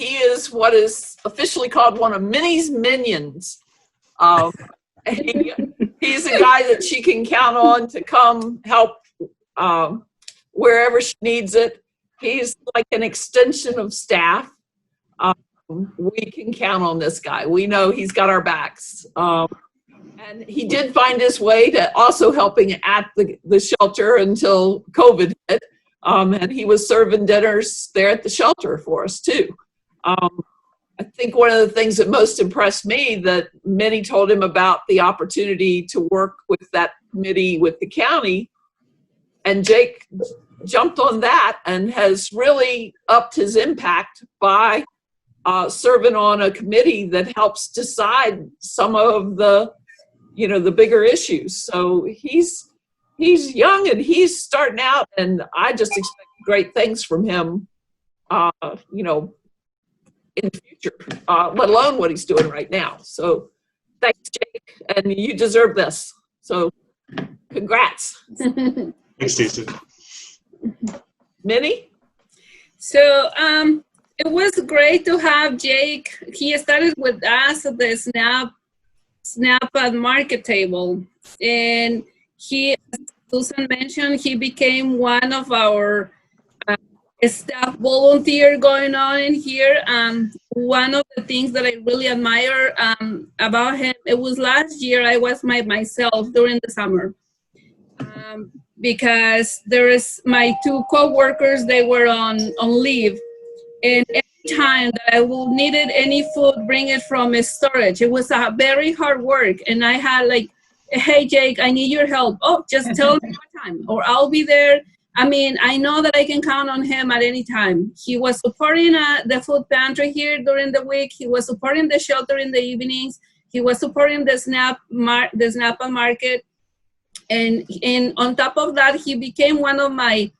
he is what is officially called one of Minnie's minions. He's a guy that she can count on to come help wherever she needs it. He's like an extension of staff. We can count on this guy. We know he's got our backs. And he did find his way to also helping at the shelter until COVID hit. And he was serving dinners there at the shelter for us too. I think one of the things that most impressed me that Minnie told him about the opportunity to work with that committee with the county, and Jake jumped on that and has really upped his impact by serving on a committee that helps decide some of the bigger issues. So he's young and he's starting out, and I just expect great things from him, in the future, let alone what he's doing right now. So thanks, Jake, and you deserve this. So congrats. Thanks, Stacey. Minnie? So it was great to have Jake. He started with us at the Snap at market table, and he, as Susan mentioned, he became one of our staff volunteer going on in here. One of the things that I really admire about him, it was last year I was myself during the summer, because there is my two co-workers, they were on leave, and every time that I will needed any food, bring it from storage. It was a very hard work, and I had like, hey Jake, I need your help. Oh, just tell me what time, or I'll be there. I mean, I know that I can count on him at any time. He was supporting the food pantry here during the week. He was supporting the shelter in the evenings. He was supporting the Snap at market. And on top of that, he became one of my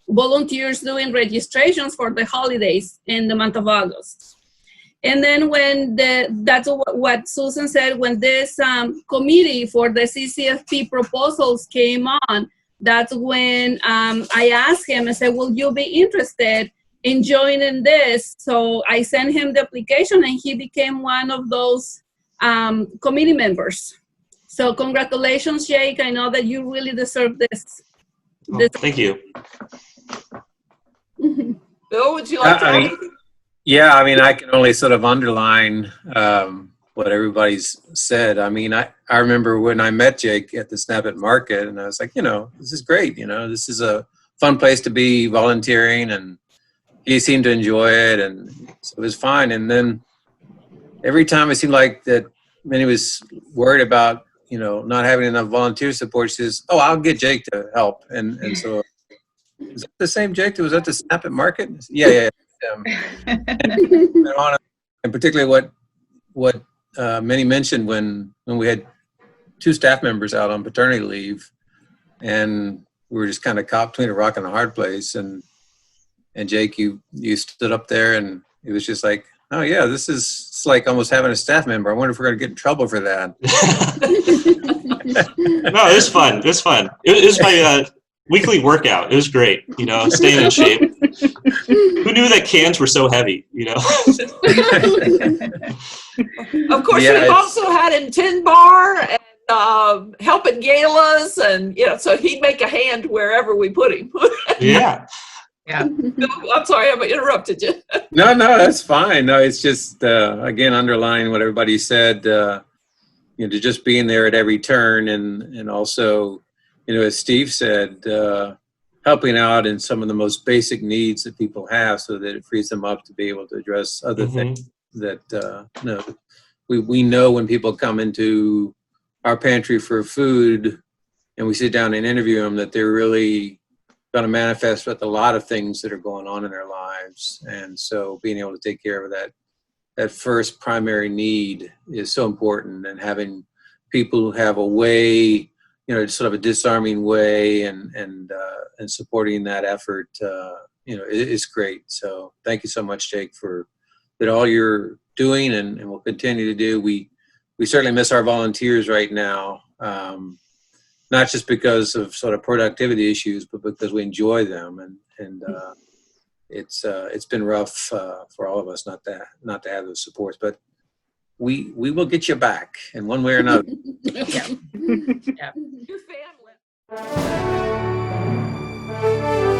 volunteers doing registrations for the holidays in the month of August. And then when that's what Susan said, when this committee for the CCFP proposals came on, that's when I asked him, I said, will you be interested in joining this? So I sent him the application and he became one of those committee members. So congratulations, Jake. I know that you really deserve this. Thank you. Bill, would you like to? Yeah, I mean, I can only sort of underline what everybody's said. I mean, I remember when I met Jake at the Snap It Market, and I was like, this is great. This is a fun place to be volunteering, and he seemed to enjoy it, and so it was fine. And then every time it seemed like that Minnie was worried about, not having enough volunteer support, she says, oh, I'll get Jake to help. And so, is that the same Jake that was at the Snap It Market? Yeah. And particularly what Minnie mentioned when we had two staff members out on paternity leave, and we were just kind of caught between a rock and a hard place. And Jake, you stood up there, and it was just like, oh yeah, it's like almost having a staff member. I wonder if we're going to get in trouble for that. No, it was fun. It was fun. It was my weekly workout. It was great. Staying in shape. Who knew that cans were so heavy? Of course, we also had him 10 bar and helping galas, and so he'd make a hand wherever we put him. Yeah. I'm sorry, I interrupted you. No, that's fine. No, it's just again underlining what everybody said. To just being there at every turn, and also, as Steve said, helping out in some of the most basic needs that people have, so that it frees them up to be able to address other things that we know when people come into our pantry for food, and we sit down and interview them, that they're really going to manifest with a lot of things that are going on in their lives. And so being able to take care of that first primary need is so important, and having people who have a way, sort of a disarming way, and supporting that effort, is great. So thank you so much, Jake, for that all you're doing and will continue to do. We certainly miss our volunteers right now, not just because of sort of productivity issues, but because we enjoy them, and it's been rough for all of us not to have those supports, but we will get you back in one way or another. Your family.